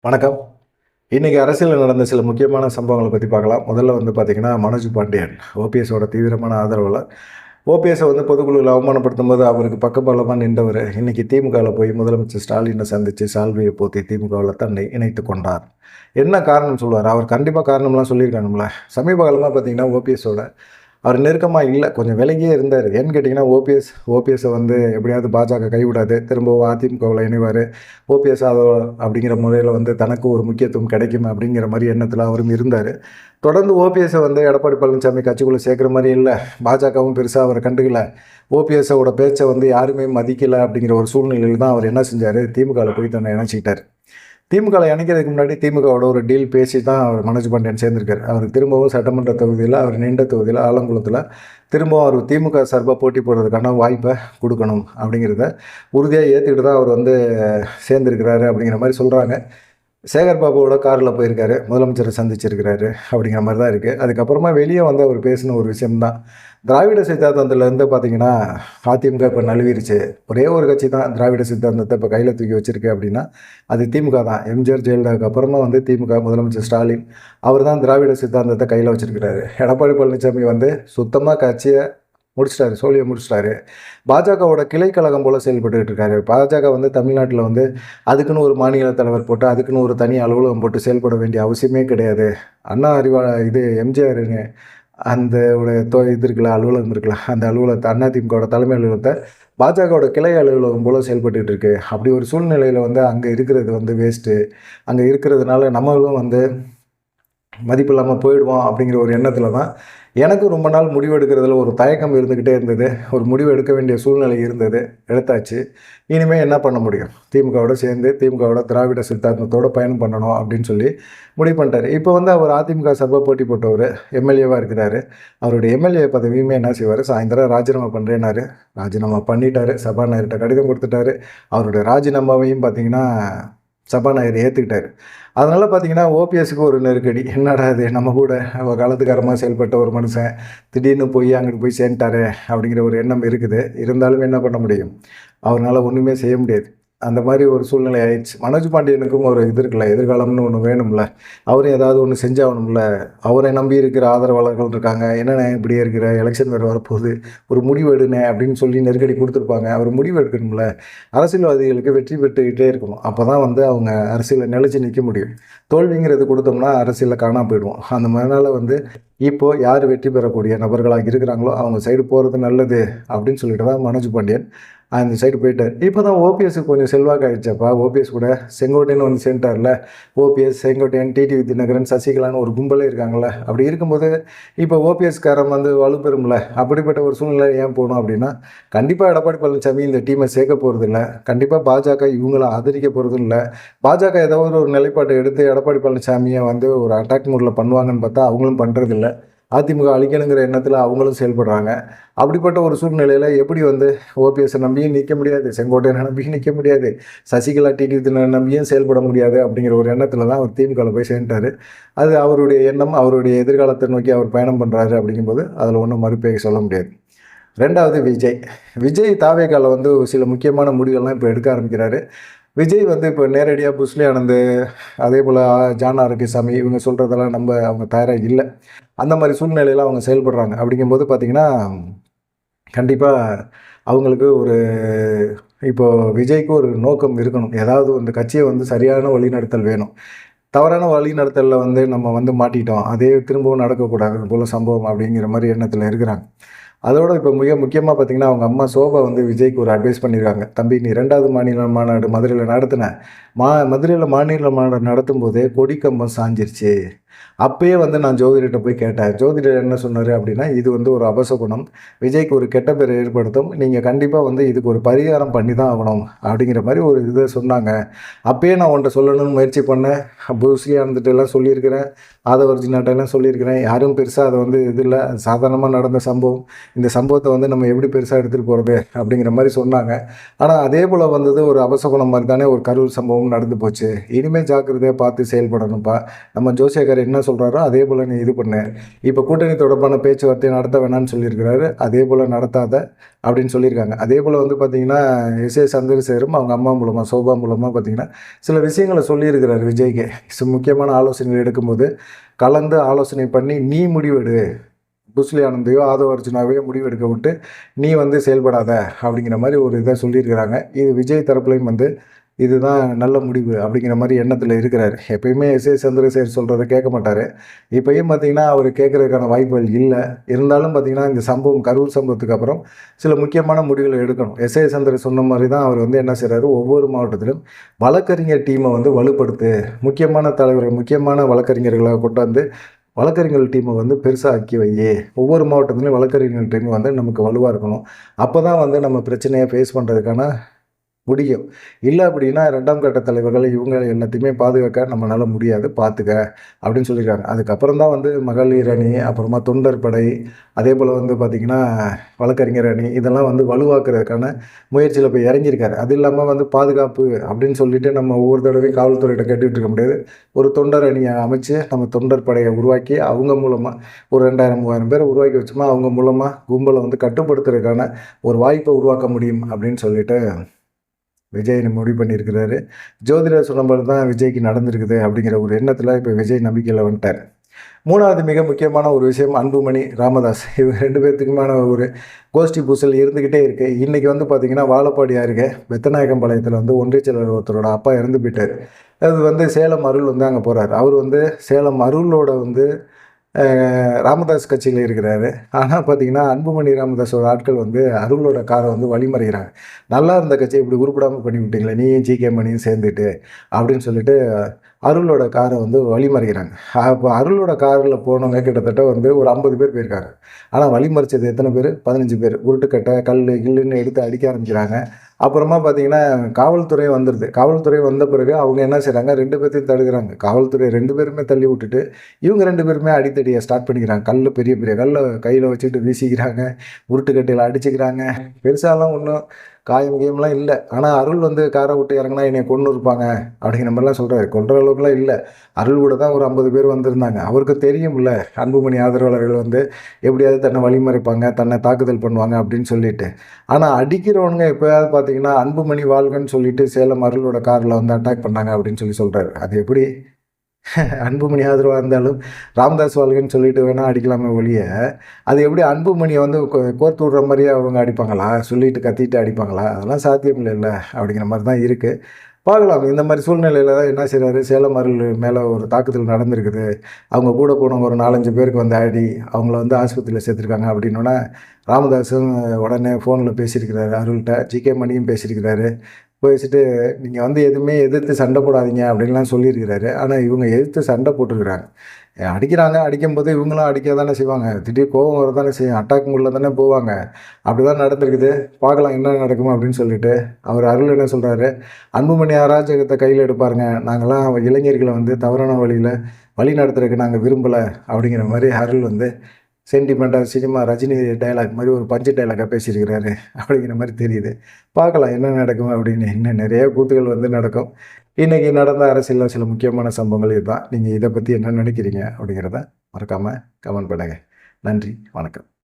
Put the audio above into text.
வணக்கம். இன்னைக்கு அரசியல்ல நடந்த சில முக்கியமான சம்பவங்கள பத்தி பார்க்கலாம். முதல்ல பார்த்தீங்கன்னா, மனோஜ் பாண்டியன் ஓபிஎஸோட தீவிரமான ஆதரவாளர். ஓபிஎஸ்ஸ பொதுக்குழுல அவமானப்படுத்தும்போது அவருக்கு பக்கபலமா நின்றவரு, இன்னைக்கு திமுகல போய் முதலமைச்சர் ஸ்டாலின சந்திச்சு சால்வைய போத்தி திமுகவுல தன்னை இணைத்துக் கொண்டார். என்ன காரணம் சொல்லுவாரு? அவர் கண்டிப்பா காரணம்லாம் சொல்லியிருக்கணும்ல. சமீப காலமா பார்த்தீங்கன்னா, ஓபிஎஸோட அவர் நெருக்கமா இல்ல. கொஞ்சம் விலகியே இருந்தாரு. ஏன்னு கேட்டீங்கன்னா, ஓபிஎஸ்ஸ எப்படியாவது பாஜக கைவிடாது. திரும்பவும் அதிமுகவுல இணைவாரு. ஓபிஎஸ் அப்படிங்கிற முறையில தனக்கு ஒரு முக்கியத்துவம் கிடைக்கும் அப்படிங்கிற மாரி எண்ணத்துல அவரும் இருந்தாரு. தொடர்ந்து ஓபிஎஸ்ஸ எடப்பாடி பழனிசாமி கட்சிக்குள்ள சேர்க்கிற மாரி இல்ல. பாஜகவும் பெருசா அவர கண்டுக்கல. ஓபிஎஸ்ஸோட பேச்ச யாருமே மதிக்கல அப்படிங்கிற ஒரு சூழ்நிலையில தான் அவர் என்ன செஞ்சாரு, திமுகல போய் தன்னை இணைச்சுக்கிட்டாரு. திமுகல இணைக்கிறதுக்கு முன்னாடி திமுகவோட ஒரு டீல் பேசி தான் அவர் மனோஜ் பாண்டியன் சேர்ந்திருக்காரு. அவருக்கு திரும்பவும் சட்டமன்ற தொகுதியில், அவர் நின்ற தொகுதியில் ஆலங்குளத்தில் திரும்பவும் அவர் திமுக சார்பாக போட்டி போடுறதுக்கான வாய்ப்பை கொடுக்கணும் அப்படிங்கிறத உறுதியாக ஏற்றுக்கிட்டு தான் அவர் சேர்ந்திருக்கிறாரு அப்படிங்கிற மாதிரி சொல்கிறாங்க. சேகர் பாபுவோட காரில் போயிருக்காரு, முதலமைச்சரை சந்திச்சிருக்கிறாரு அப்படிங்கிற மாதிரி தான் இருக்குது. அதுக்கப்புறமா வெளியே அவர் பேசின ஒரு விஷயம்தான், திராவிட சித்தாந்தத்துலேருந்து பார்த்தீங்கன்னா அதிமுக இப்போ நழுவிருச்சு. ஒரே ஒரு கட்சி தான் திராவிட சித்தாந்தத்தை இப்போ கையில் தூக்கி வச்சிருக்கு அப்படின்னா அது திமுக தான். எம்ஜிஆர் ஜெயலலிதாவுக்கு அப்புறமா திமுக முதலமைச்சர் ஸ்டாலின் அவர் தான் திராவிட சித்தாந்தத்தை கையில் வச்சிருக்கிறாரு. எடப்பாடி பழனிசாமி சுத்தமாக கட்சியை முடிச்சிட்டாரு, சோழியை முடிச்சிட்டாரு. பாஜகவோட கிளை கழகம் போல் செயல்பட்டுக்கிட்டு இருக்காரு. பாஜக தமிழ்நாட்டில் அதுக்குன்னு ஒரு மாநில தலைவர் போட்டு அதுக்குன்னு ஒரு தனி அலுவலகம் போட்டு செயல்பட வேண்டிய அவசியமே கிடையாது. அண்ணா எம்ஜிஆருங்க அந்த இது இருக்குல்ல, அலுவலகம் இருக்குல்ல, அந்த அலுவலகத்தை அதிமுகவோட தலைமை அலுவலகத்தை பாஜகவோட கிளை அலுவலகம் போல் செயல்பட்டுக்கிட்டு இருக்கு. அப்படி ஒரு சூழ்நிலையில் அங்கே இருக்கிறது வேஸ்ட்டு. அங்கே இருக்கிறதுனால நம்மளும் மதிப்பு இல்லாமல் போயிடுவோம் அப்படிங்கிற ஒரு எண்ணத்தில் தான் எனக்கும் ரொம்ப நாள் முடிவு எடுக்கிறதுல ஒரு தயக்கம் இருந்துக்கிட்டே இருந்தது. ஒரு முடிவு எடுக்க வேண்டிய சூழ்நிலை இருந்தது, எடுத்தாச்சு. இனிமேல் என்ன பண்ண முடியும், திமுகவோட சேர்ந்து திமுகவோட திராவிட சித்தாந்தத்தோடு பயணம் பண்ணணும் அப்படின்னு சொல்லி முடிவு பண்ணிட்டார். இப்போ அவர் அதிமுக சார்பாக போட்டி போட்டவர் எம்எல்ஏவாக இருக்கிறாரு. அவருடைய எம்எல்ஏ பதவியுமே என்ன செய்வார், சாயந்தரம் ராஜினாமா பண்ணுறேன்னாரு. ராஜினாமா பண்ணிட்டாரு, சபாநாயகர்கிட்ட கடிதம் கொடுத்துட்டாரு. அவருடைய ராஜினாமாவையும் பார்த்திங்கன்னா சபாநாயகர் ஏற்றுக்கிட்டார். அதனால் பார்த்தீங்கன்னா ஓபிஎஸ்க்கு ஒரு நெருக்கடி. என்னடா இது, நம்ம கூட காலத்துக்காரமாக செயல்பட்ட ஒரு மனுஷன் திடீர்னு அங்கிட்டு போய் சேர்ந்துட்டாரு அப்படிங்கிற ஒரு எண்ணம் இருக்குது. இருந்தாலும் என்ன பண்ண முடியும், அவரால் ஒன்றுமே செய்ய முடியாது. அந்த மாதிரி ஒரு சூழ்நிலை ஆயிடுச்சு. மனோஜ் பாண்டியனுக்கும் ஒரு இது இருக்குல்ல, எதிர்காலம்னு ஒன்று வேணும்ல, அவரும் ஏதாவது ஒன்று செஞ்சாகணும்ல. அவரை நம்பி இருக்கிற ஆதரவாளர்கள் இருக்காங்க. என்னென்ன இப்படியே இருக்கிற, எலெக்ஷன் வேறு வரப்போகுது, ஒரு முடிவு எடுனே அப்படின்னு சொல்லி நெருக்கடி கொடுத்துருப்பாங்க. அவர் முடிவு எடுக்கணும்ல. அரசியல்வாதிகளுக்கு வெற்றி பெற்றுக்கிட்டே இருக்கணும். அப்போ தான் அவங்க அரசியலில் நிலைச்சி நிற்க முடியும். தோல்விங்கிறது கொடுத்தோம்னா அரசியலில் காணாமல் போயிடுவோம். அந்த மாதிரினால இப்போது யார் வெற்றி பெறக்கூடிய நபர்களாக இருக்கிறாங்களோ அவங்க சைடு போகிறது நல்லது அப்படின்னு சொல்லிட்டு தான் மனோஜ் பாண்டியன் அந்த சைடு போயிட்டார். இப்போ தான் ஓபிஎஸ்க்கு கொஞ்சம் செல்வாக்கு ஆகிடுச்சப்பா. ஓபிஎஸ் கூட செங்கோட்டையன் சேர்ந்தார்ல. ஓபிஎஸ், செங்கோட்டையன், டிடிவி தினகரன், சசிகலான்னு ஒரு கும்பலே இருக்காங்கள்ல. அப்படி இருக்கும்போது இப்போ ஓபிஎஸ்காரன் வலுப்பெறும்ல. அப்படிப்பட்ட ஒரு சூழ்நிலை ஏன் போகணும் அப்படின்னா, கண்டிப்பாக எடப்பாடி பழனிசாமி இந்த டீமை சேர்க்க போகிறது இல்லை. கண்டிப்பாக பாஜக இவங்களை ஆதரிக்க போகிறதும் இல்லை. பாஜக ஏதோ ஒரு நிலைப்பாட்டை எடுத்து எடப்பாடி பழனிசாமியை ஒரு அட்டாக் மூடில் பண்ணுவாங்கன்னு பார்த்தா அவங்களும் பண்ணுறதில்ல. அதிமுக அழிக்கணுங்கிற எண்ணத்தில் அவங்களும் செயல்படுறாங்க. அப்படிப்பட்ட ஒரு சூழ்நிலையில் எப்படி ஓபிஎஸ்ஸை நம்பியும் நிற்க முடியாது, செங்கோட்டையனை நம்பியும் நிற்க முடியாது, சசிகலா டிடிவி நம்பியும் செயல்பட முடியாது அப்படிங்கிற ஒரு எண்ணத்தில் தான் அவர் திமுகவில் போய் சேர்ந்துட்டார். அது அவருடைய எண்ணம், அவருடைய எதிர்காலத்தை நோக்கி அவர் பயணம் பண்ணுறாரு. அப்படிங்கும்போது அதில் ஒன்றும் மறுப்பே சொல்ல முடியாது. ரெண்டாவது விஜய் தாவேகால சில முக்கியமான முடிவுகள்லாம் இப்போ எடுக்க ஆரம்பிக்கிறாரு. விஜய் இப்போ நேரடியாக புஸ்லி ஆனந்த், அதே போல் ஜான் ஆரோக்கியசாமி இவங்க சொல்கிறதெல்லாம் அவங்க தயாராக இல்லை. அந்த மாதிரி சூழ்நிலையில் அவங்க செயல்படுறாங்க. அப்படிங்கும்போது பார்த்திங்கன்னா கண்டிப்பாக அவங்களுக்கு இப்போது விஜய்க்கு ஒரு நோக்கம் இருக்கணும். ஏதாவது கட்சியை சரியான வழிநடத்தல் வேணும். தவறான வழிநடத்தலில் நம்ம மாட்டிட்டோம், அதே திரும்பவும் நடக்கக்கூடாது போல் சம்பவம் அப்படிங்கிற மாதிரி எண்ணத்தில் இருக்கிறாங்க. அதோட இப்போ மிக முக்கியமாக பார்த்திங்கன்னா அவங்க அம்மா சோபா விஜய்க்கு ஒரு அட்வைஸ் பண்ணியிருக்காங்க. தம்பி, நீ 2வது மாநில மாநாடு மதுரையில் நடத்தின, மதுரையில் மாநில மாநாடு நடத்தும் போதே கொடிக்கம்பம் சாஞ்சிருச்சு. அப்பயே நான் ஜோதிடர்கிட்ட போய் கேட்டேன். ஜோதிடர் என்ன சொன்னார் அப்படின்னா, இது ஒரு அபசகுணம், விஜய்க்கு ஒரு கெட்ட பேர் ஏற்படுத்தும், நீங்கள் கண்டிப்பாக இதுக்கு ஒரு பரிகாரம் பண்ணி தான் ஆகணும் அப்படிங்கிற மாதிரி ஒரு இதை சொன்னாங்க. அப்பயே நான் உன்ட்ட சொல்லணும்னு முயற்சி பண்ணேன். புதுசியாக இருந்துட்டுலாம் சொல்லியிருக்கிறேன், ஆதவர்ஜினாட்டெல்லாம் சொல்லியிருக்கிறேன். யாரும் பெருசாக அதை இது இல்லை, சாதாரணமாக நடந்த சம்பவம். இந்த சம்பவத்தை நம்ம எப்படி பெருசாக எடுத்துகிட்டு போகிறது அப்படிங்கிற மாதிரி சொன்னாங்க. ஆனால் அதே போல் ஒரு அபசகுணம் மாதிரி தானே ஒரு கரூர் சம்பவம் சம்பவம் நடந்து போச்சு. இனிமேல் ஜாக்கிரதையாக பார்த்து செயல்படணும்ப்பா. நம்ம ஜோசியக்காரர் என்ன சொல்கிறாரோ அதே போல் நீ இது பண்ணு. இப்போ கூட்டணி தொடர்பான பேச்சுவார்த்தை நடத்த வேணாம்னு சொல்லியிருக்கிறாரு. அதே போல் நடத்தாத அப்படின்னு சொல்லியிருக்காங்க. அதே போல் வந்து பார்த்திங்கன்னா எஸ். சந்திரசேகரும் அவங்க அம்மா மூலமாக சோபா மூலமாக பார்த்திங்கன்னா சில விஷயங்களை சொல்லியிருக்கிறார் விஜய்க்கு. முக்கியமான ஆலோசனைகள் எடுக்கும்போது கலந்து ஆலோசனை பண்ணி நீ முடிவெடு, புஸ்லி ஆனந்தையோ ஆதவ அர்ஜுனாவையோ முடிவெடுக்க விட்டு நீ வந்து செயல்படாத அப்படிங்கிற மாதிரி ஒரு இதை சொல்லியிருக்கிறாங்க. இது விஜய் தரப்புலையும் வந்து இதுதான் நல்ல முடிவு அப்படிங்கிற மாதிரி எண்ணத்தில் இருக்கிறார். எப்பயுமே எஸ். சந்திரசேகர் சொல்கிறத கேட்க மாட்டார். இப்போயும் பார்த்திங்கன்னா அவர் கேட்குறதுக்கான வாய்ப்புகள் இல்லை. இருந்தாலும் பார்த்திங்கன்னா இந்த சம்பவம் கரூர் சம்பவத்துக்கு அப்புறம் சில முக்கியமான முடிவுகளை எடுக்கணும். எஸ். சந்திர சொன்ன மாதிரி தான் அவர் வந்து என்ன செய்கிறாரு, ஒவ்வொரு மாவட்டத்திலும் வழக்கறிஞர் டீமை வந்து வலுப்படுத்து, முக்கியமான தலைவர்கள் முக்கியமான வழக்கறிஞர்களை கொண்டாந்து வழக்கறிஞர்கள் டீமை வந்து பெருசாக ஆக்கி வையே. ஒவ்வொரு மாவட்டத்துலையும் வழக்கறிஞர்கள் டீம் வந்து நமக்கு வலுவாக இருக்கணும். அப்போ தான் வந்து நம்ம பிரச்சனையை ஃபேஸ் பண்ணுறதுக்கான முடியும். இல்லை அப்படின்னா 2ஆம் கட்ட தலைவர்கள் இவங்க எல்லாத்தையுமே பாதுகாக்க நம்மளால முடியாது, பார்த்துக்க அப்படின்னு சொல்லியிருக்காங்க. அதுக்கப்புறம் தான் வந்து மகளிர் அணி, அப்புறமா தொண்டர் படை, அதே போல் வந்து பார்த்திங்கன்னா வழக்கறிஞர் அணி இதெல்லாம் வந்து வலுவாக்குறதுக்கான முயற்சியில் போய் இறங்கியிருக்காரு. அது இல்லாமல் வந்து பாதுகாப்பு அப்படின்னு சொல்லிட்டு நம்ம ஒவ்வொரு தடவையும் காவல்துறையிட்ட கேட்டுக்கிட்டு இருக்க முடியாது. ஒரு தொண்டர் அணியை அமைச்சு நம்ம தொண்டர் படையை உருவாக்கி அவங்க மூலமாக ஒரு 2000 3000 பேரை உருவாக்கி வச்சோமா அவங்க மூலமாக கும்பலை வந்து கட்டுப்படுத்துறதுக்கான ஒரு வாய்ப்பை உருவாக்க முடியும் அப்படின்னு சொல்லிட்டு விஜய் முடிவு பண்ணியிருக்கிறாரு. ஜோதிடர் சொன்னபோது தான் விஜய்க்கு நடந்திருக்குது அப்படிங்கிற ஒரு எண்ணத்தில் இப்போ விஜய் நம்பிக்கையில் வந்துட்டார். 3வது மிக முக்கியமான ஒரு விஷயம் அன்புமணி, ராமதாஸ் இவங்க 2 பேர்த்துக்குமான ஒரு கோஷ்டி பூசல் இருந்துக்கிட்டே இருக்குது. இன்றைக்கி வந்து பார்த்திங்கன்னா வாழப்பாடி அருகே பெத்தநாயக்கம்பாளையத்தில் வந்து ஒன்றிய செயலர் ஒருத்தரோட அப்பா இறந்து போயிட்டார். அது வந்து சேலம் அருள் வந்து அங்கே போகிறார். அவர் வந்து சேலம் அருளோட வந்து ராமதாஸ் கட்சியில் இருக்கிறாரு. ஆனால் பார்த்தீங்கன்னா அன்புமணி ராமதாஸோட ஆட்கள் வந்து அருளோட காரை வந்து வழிமறைகிறாங்க. நல்லா இருந்த கட்சியை இப்படி உருப்படாமல் பண்ணி விட்டீங்களே நீயும் ஜிகே மணியும் சேர்ந்துட்டு அப்படின்னு சொல்லிட்டு அருளோட காரை வந்து வழிமறைக்கிறாங்க. அப்போ அருளோட காரில் போனவங்க கிட்டத்தட்ட வந்து ஒரு 50 பேர் போயிருக்காங்க. ஆனால் வழிமறிச்சது எத்தனை பேர்? 15 பேர். உருட்டுக்கட்டை கல் கில்லுன்னு எடுத்து அடிக்க ஆரம்பிக்கிறாங்க. அப்புறமா பார்த்தீங்கன்னா காவல்துறை வந்துடுது. காவல்துறை வந்த பிறகு அவங்க என்ன செய்கிறாங்க, 2 பேர்த்தையும் தடுக்கிறாங்க. காவல்துறை 2 பேருமே தள்ளி விட்டுட்டு இவங்க 2 பேருமே அடித்தடியை ஸ்டார்ட் பண்ணிக்கிறாங்க. கல் பெரிய பெரிய கல்லை கையில் வச்சுக்கிட்டு வீசிக்கிறாங்க, உருட்டுக்கட்டையில் அடிச்சுக்கிறாங்க. பெருசாலாம் ஒன்றும் காயம் கீயம்லாம் இல்லை. ஆனால் அருள் வந்து காரை விட்டு இறங்கினா என்னை கொன்று இருப்பாங்க அப்படிங்கிற மாதிரிலாம் சொல்கிறாரு. கொல்ற அளவுக்குலாம் இல்லை. அருள் கூட தான் ஒரு 50 பேர் வந்திருந்தாங்க. அவருக்கு தெரியும்ல அன்புமணி ஆதரவாளர்கள் வந்து எப்படியாவது தன்னை வழிமறைப்பாங்க, தன்னை தாக்குதல் பண்ணுவாங்க அப்படின்னு சொல்லிட்டு. ஆனால் அடிக்கிறவனுங்க எப்போயாவது பார்த்தீங்கன்னா அன்புமணி வாழ்கன்னு சொல்லிட்டு சேலம் அருளோட காரில் வந்து அட்டாக் பண்ணாங்க அப்படின்னு சொல்கிறாரு. அது எப்படி அன்புமணி ஆதரவாக இருந்தாலும் ராமதாஸ் வாழ்கன்னு சொல்லிட்டு வேணால் அடிக்கலாமே ஒழிய, அது எப்படி அன்புமணியை வந்து கோர்த்து விடுற மாதிரியே அவங்க அடிப்பாங்களா? சொல்லிட்டு கத்திட்டு அடிப்பாங்களா? அதெல்லாம் சாத்தியம் இல்லைல்ல அப்படிங்கிற மாதிரி தான் இருக்குது. பார்க்கலாம். இந்த மாதிரி சூழ்நிலையில் தான் என்ன செய்கிறாரு, சேலம் அருள் மேலே ஒரு தாக்குதல் நடந்திருக்குது. அவங்க கூட போனவங்க ஒரு 4 5 பேருக்கு வந்து அடி, அவங்கள வந்து ஆஸ்பத்திரியில் சேர்த்துருக்காங்க அப்படின்னோடனே ராமதாஸும் உடனே ஃபோனில் பேசியிருக்கிறாரு அருள்கிட்ட. ஜிகே மணியும் பேசியிருக்கிறாரு. பேசிட்டு நீங்கள் வந்து எதுவுமே எதிர்த்து சண்டை போடாதீங்க அப்படின்லாம் சொல்லியிருக்கிறாரு. ஆனால் இவங்க எதிர்த்து சண்டை போட்டிருக்கிறாங்க. அடிக்கிறாங்க. அடிக்கும்போது இவங்களும் அடிக்க தானே செய்வாங்க. திடீர் கோபம் வர தானே செய்யும். அட்டாக் உள்ள தானே போவாங்க. அப்படி தான் நடந்திருக்குது. பார்க்கலாம் என்ன நடக்குமா அப்படின்னு சொல்லிட்டு அவர் அருள் என்ன சொல்கிறாரு, அன்புமணி அராஜகத்தை கையில் எடுப்பாருங்க. நாங்கள்லாம் இளைஞர்களை வந்து தவறான வழி நடத்துறதுக்கு நாங்கள் விரும்பலை அப்படிங்கிற மாதிரி அருள் வந்து சென்டிமெண்ட்டாக சினிமா ரஜினி டைலாக் மாதிரி ஒரு பஞ்சு டைலாக்காக பேசியிருக்கிறாரு அப்படிங்கிற மாதிரி தெரியுது. பார்க்கலாம் என்ன நடக்கும் அப்படின்னு. இன்னும் நிறைய கூத்துகள் வந்து நடக்கும். இன்றைக்கி நடந்த அரசியலில் சில முக்கியமான சம்பவங்கள் இதுதான். நீங்கள் இதை பற்றி என்ன நினைக்கிறீங்க அப்படிங்கிறத மறக்காமல் கமெண்ட் பண்ணுங்கள். நன்றி, வணக்கம்.